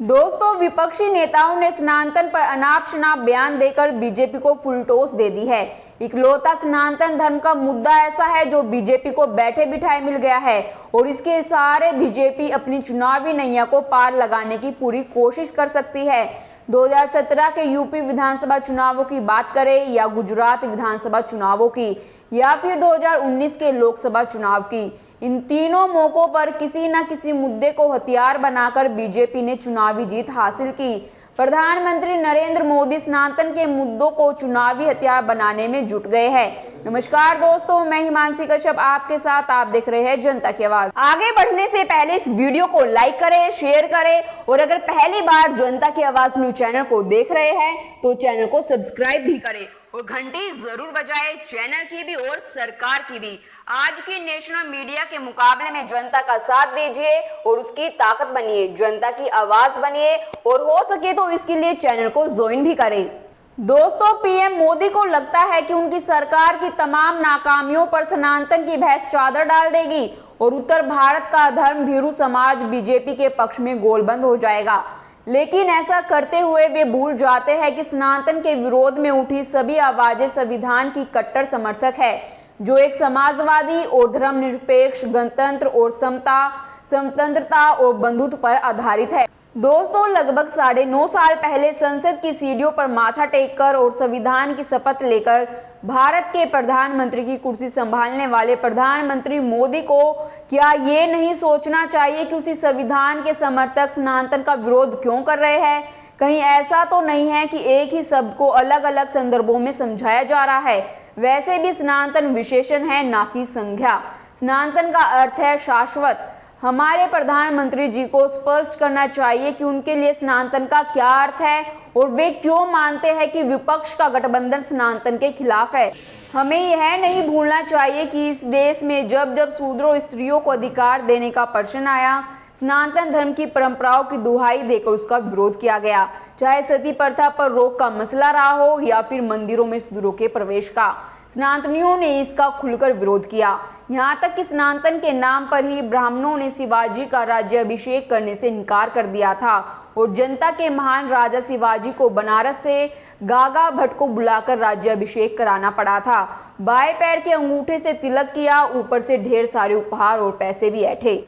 दोस्तों, विपक्षी नेताओं ने सनातन पर अनाप शनाप बयान देकर बीजेपी को फुलटोस दे दी है। इकलौता सनातन धर्म का मुद्दा ऐसा है जो बीजेपी को बैठे बिठाए मिल गया है और इसके सहारे बीजेपी अपनी चुनावी नैया को पार लगाने की पूरी कोशिश कर सकती है। 2017 के यूपी विधानसभा चुनावों की बात करें या गुजरात विधानसभा चुनावों की या फिर 2019 के लोकसभा चुनाव की, इन तीनों मौकों पर किसी न किसी मुद्दे को हथियार बनाकर बीजेपी ने चुनावी जीत हासिल की। प्रधानमंत्री नरेंद्र मोदी सनातन के मुद्दों को चुनावी हथियार बनाने में जुट गए हैं। नमस्कार दोस्तों, मैं हिमांशी कश्यप आपके साथ, आप देख रहे हैं जनता की आवाज। आगे बढ़ने से पहले इस वीडियो को लाइक करें, शेयर करें और अगर पहली बार जनता की आवाज न्यूज चैनल को देख रहे हैं तो चैनल को सब्सक्राइब भी करें और घंटी जरूर बजाएं, चैनल की भी और सरकार की भी। आज की नेशनल मीडिया के मुकाबले में जनता का साथ दीजिए और उसकी ताकत बनिए, जनता की आवाज बनिए और हो सके तो इसके लिए चैनल को ज्वाइन भी करें। दोस्तों, पीएम मोदी को लगता है कि उनकी सरकार की तमाम नाकामियों पर सनातन की भैंस चादर डाल देगी और उत्तर भारत का धर्म भीरू समाज बीजेपी के पक्ष में गोलबंद हो जाएगा। लेकिन ऐसा करते हुए वे भूल जाते हैं कि सनातन के विरोध में उठी सभी आवाजें संविधान की कट्टर समर्थक है, जो एक समाजवादी और धर्मनिरपेक्ष गणतंत्र और समता, स्वतंत्रता और बंधुत्व पर आधारित है। दोस्तों, लगभग 9.5 साल पहले संसद की सीढ़ियों पर माथा टेककर और संविधान की शपथ लेकर भारत के प्रधानमंत्री की कुर्सी संभालने वाले प्रधानमंत्री मोदी को क्या ये नहीं सोचना चाहिए कि उसी संविधान के समर्थक सनातन का विरोध क्यों कर रहे हैं? कहीं ऐसा तो नहीं है कि एक ही शब्द को अलग अलग संदर्भों में समझाया जा रहा है। वैसे भी सनातन विशेषण है, ना कि संज्ञा। सनातन का अर्थ है शाश्वत। हमारे प्रधानमंत्री जी को स्पष्ट करना चाहिए कि उनके लिए सनातन का क्या अर्थ है और वे क्यों मानते हैं कि विपक्ष का गठबंधन सनातन के खिलाफ है। हमें यह नहीं भूलना चाहिए कि इस देश में जब जब शूद्रों स्त्रियों को अधिकार देने का प्रश्न आया, सनातन धर्म की परंपराओं की दुहाई देकर उसका विरोध किया गया, चाहे सती प्रथा पर रोक का मसला रहा हो या फिर मंदिरों में शूद्रों के प्रवेश का। सनातनियों ने इसका खुलकर विरोध किया, यहाँ तक कि सनातन के नाम पर ही ब्राह्मणों ने शिवाजी का राज्याभिषेक करने से इनकार कर दिया था और जनता के महान राजा शिवाजी को बनारस से गागा भट्ट को बुलाकर राज्याभिषेक कराना पड़ा था। बाएं पैर के अंगूठे से तिलक किया, ऊपर से ढेर सारे उपहार और पैसे भी ऐंठे।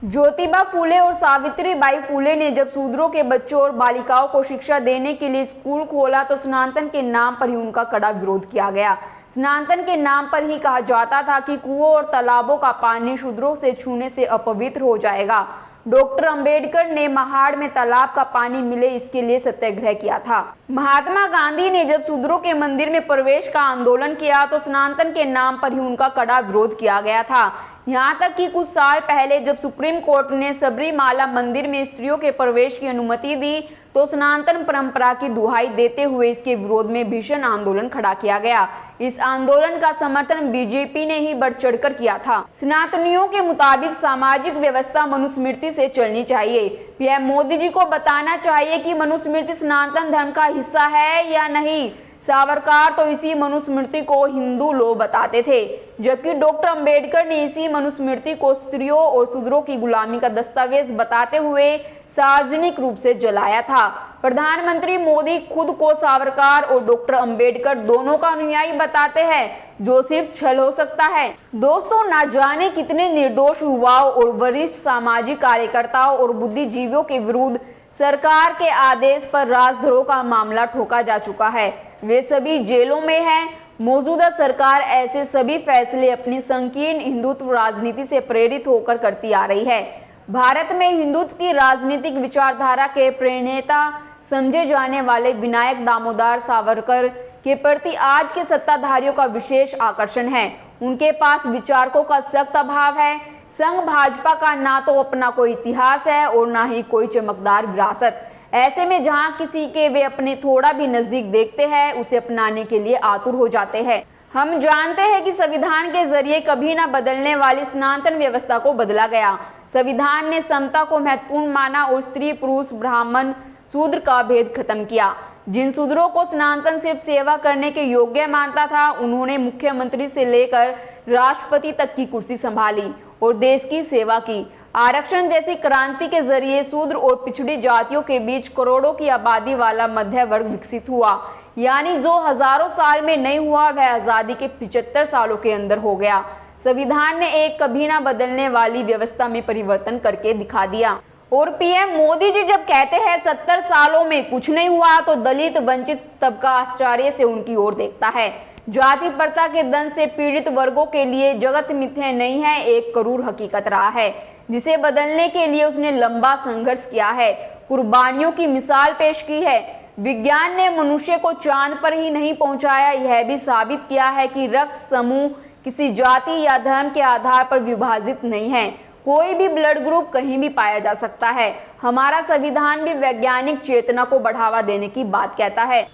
ज्योतिबा फूले और सावित्रीबाई फूले ने जब शूद्रों के बच्चों और बालिकाओं को शिक्षा देने के लिए स्कूल खोला तो सनातन के नाम पर ही उनका कड़ा विरोध किया गया। सनातन के नाम पर ही कहा जाता था कि कुओं और तालाबों का पानी शूद्रों से छूने से अपवित्र हो जाएगा। डॉक्टर अंबेडकर ने महाड़ में तालाब का पानी मिले इसके लिए सत्याग्रह किया था। महात्मा गांधी ने जब शूद्रों के मंदिर में प्रवेश का आंदोलन किया तो सनातन के नाम पर ही उनका कड़ा विरोध किया गया था। यहाँ तक कि कुछ साल पहले जब सुप्रीम कोर्ट ने सबरीमाला मंदिर में स्त्रियों के प्रवेश की अनुमति दी तो सनातन परंपरा की दुहाई देते हुए इसके विरोध में भीषण आंदोलन खड़ा किया गया। इस आंदोलन का समर्थन बीजेपी ने ही बढ़ चढ़कर किया था। सनातनियों के मुताबिक सामाजिक व्यवस्था मनुस्मृति से चलनी चाहिए। पीएम मोदी जी को बताना चाहिए कि मनुस्मृति सनातन धर्म का हिस्सा है या नहीं। सावरकर तो इसी मनुस्मृति को हिंदू लॉ बताते थे, जबकि डॉक्टर अंबेडकर ने इसी मनुस्मृति को स्त्रियों और शूद्रों की गुलामी का दस्तावेज बताते हुए सार्वजनिक रूप से जलाया था। प्रधानमंत्री मोदी खुद को सावरकर और डॉक्टर अंबेडकर दोनों का अनुयायी बताते हैं, जो सिर्फ छल हो सकता है। दोस्तों, ना जाने कितने निर्दोष युवाओं और वरिष्ठ सामाजिक कार्यकर्ताओं और बुद्धिजीवियों के विरुद्ध सरकार के आदेश पर राजद्रोह का मामला ठोका जा चुका है। वे सभी जेलों में हैं। मौजूदा सरकार ऐसे सभी फैसले अपनी संकीर्ण हिंदुत्व राजनीति से प्रेरित होकर करती आ रही है। भारत में हिंदुत्व की राजनीतिक विचारधारा के प्रणेता समझे जाने वाले विनायक दामोदर सावरकर के प्रति आज के सत्ताधारियों का विशेष आकर्षण है। उनके पास विचारकों का सख्त अभाव है। संघ भाजपा का ना तो अपना कोई इतिहास है और ना ही कोई चमकदार विरासत। ऐसे में जहां किसी के वे अपने थोड़ा भी नजदीक देखते हैं, उसे अपनाने के लिए आतुर हो जाते हैं। हम जानते हैं कि संविधान के जरिए कभी ना बदलने वाली सनातन व्यवस्था को बदला गया। संविधान ने समता को महत्वपूर्ण माना और स्त्री पुरुष ब्राह्मण शूद्र का भेद खत्म किया। जिन शूद्रों को सनातन सिर्फ सेवा करने के योग्य मानता था, उन्होंने मुख्यमंत्री से लेकर राष्ट्रपति तक की कुर्सी संभाली और देश की सेवा की। आरक्षण जैसी क्रांति के जरिए शूद्र और पिछड़ी जातियों के बीच करोड़ों की आबादी वाला मध्य वर्ग विकसित हुआ, यानी जो हजारों साल में नहीं हुआ वह आजादी के 75 सालों के अंदर हो गया। संविधान ने एक कभी ना बदलने वाली व्यवस्था में परिवर्तन करके दिखा दिया। और पीएम मोदी जी जब कहते हैं 70 सालों में कुछ नहीं हुआ, तो दलित वंचित तबका आश्चर्य से उनकी ओर देखता है। जाति प्रथा के दंश से पीड़ित वर्गों के लिए जगत मिथ्या नहीं है, एक करूर हकीकत रहा है, जिसे बदलने के लिए उसने लंबा संघर्ष किया है, कुर्बानियों की मिसाल पेश की है। विज्ञान ने मनुष्य को चांद पर ही नहीं पहुंचाया, यह भी साबित किया है कि रक्त समूह किसी जाति या धर्म के आधार पर विभाजित नहीं है। कोई भी ब्लड ग्रुप कहीं भी पाया जा सकता है। हमारा संविधान भी वैज्ञानिक चेतना को बढ़ावा देने की बात कहता है।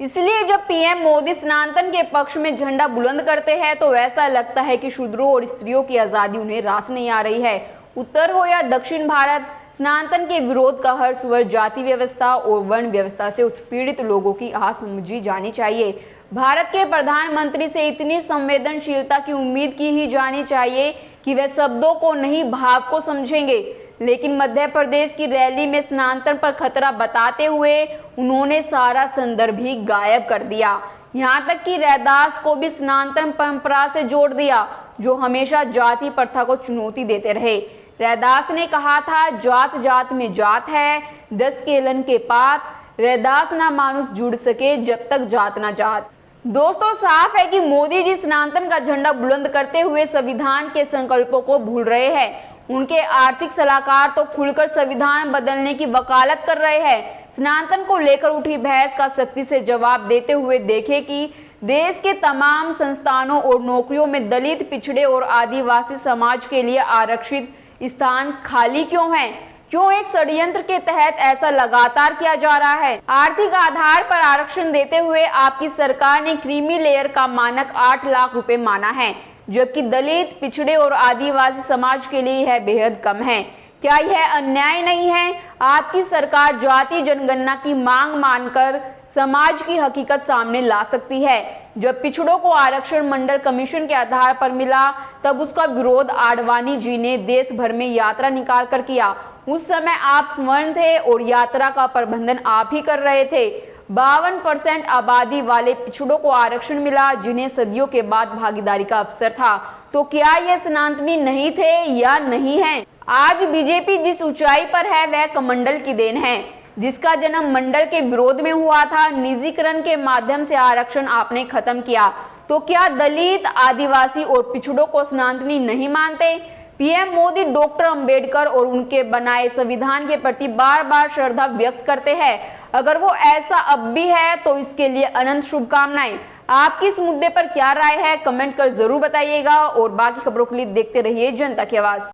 इसलिए जब पीएम मोदी सनातन के पक्ष में झंडा बुलंद करते हैं तो ऐसा लगता है कि शूद्रों और स्त्रियों की आज़ादी उन्हें रास नहीं आ रही है। उत्तर हो या दक्षिण भारत, सनातन के विरोध का हर स्वर जाति व्यवस्था और वर्ण व्यवस्था से उत्पीड़ित लोगों की आह समझी जानी चाहिए। भारत के प्रधानमंत्री से इतनी संवेदनशीलता की उम्मीद की ही जानी चाहिए कि वे शब्दों को नहीं भाव को समझेंगे। लेकिन मध्य प्रदेश की रैली में सनातन पर खतरा बताते हुए उन्होंने सारा संदर्भ ही गायब कर दिया। यहाँ तक कि रैदास को भी सनातन परंपरा से जोड़ दिया, जो हमेशा जाति प्रथा को चुनौती देते रहे। रैदास ने कहा था, जात जात में जात है, 10 केलन के पात, रैदास ना मानुष जुड़ सके जब तक जात ना जात। दोस्तों, साफ है कि मोदी जी सनातन का झंडा बुलंद करते हुए संविधान के संकल्पों को भूल रहे हैं। उनके आर्थिक सलाहकार तो खुलकर संविधान बदलने की वकालत कर रहे हैं। सनातन को लेकर उठी बहस का सख्ती से जवाब देते हुए देखें कि देश के तमाम संस्थानों और नौकरियों में दलित, पिछड़े और आदिवासी समाज के लिए आरक्षित स्थान खाली क्यों हैं? क्यों एक षड्यंत्र के तहत ऐसा लगातार किया जा रहा है? आर्थिक आधार पर आरक्षण देते हुए आपकी सरकार ने क्रीमी लेयर का मानक 8 लाख रुपए माना है, जबकि दलित, पिछड़े और आदिवासी समाज के लिए यह बेहद कम है। क्या यह अन्याय नहीं है? आपकी सरकार जाति जनगणना की मांग मानकर समाज की हकीकत सामने ला सकती है। जब पिछड़ों को आरक्षण मंडल कमीशन के आधार पर मिला, तब उसका विरोध आडवाणी जी ने देश भर में यात्रा निकाल कर किया। उस समय आप स्वर्ण थे और यात्रा का प्रबंधन आप ही कर रहे थे। 52% आबादी वाले पिछड़ों को आरक्षण मिला, जिन्हें सदियों के बाद भागीदारी का अवसर था। तो क्या ये सनातनी नहीं थे या नहीं है? आज बीजेपी जिस ऊंचाई पर है वह कमंडल की देन है, जिसका जन्म मंडल के विरोध में हुआ था। निजीकरण के माध्यम से आरक्षण आपने खत्म किया। तो क्या दलित, आदिवासी और पिछड़ों को सनातनी नहीं मानते? पीएम मोदी डॉक्टर अंबेडकर और उनके बनाए संविधान के प्रति बार बार श्रद्धा व्यक्त करते हैं। अगर वो ऐसा अब भी है तो इसके लिए अनंत शुभकामनाएं। आपकी इस मुद्दे पर क्या राय है, कमेंट कर जरूर बताइएगा। और बाकी खबरों के लिए देखते रहिए जनता की आवाज।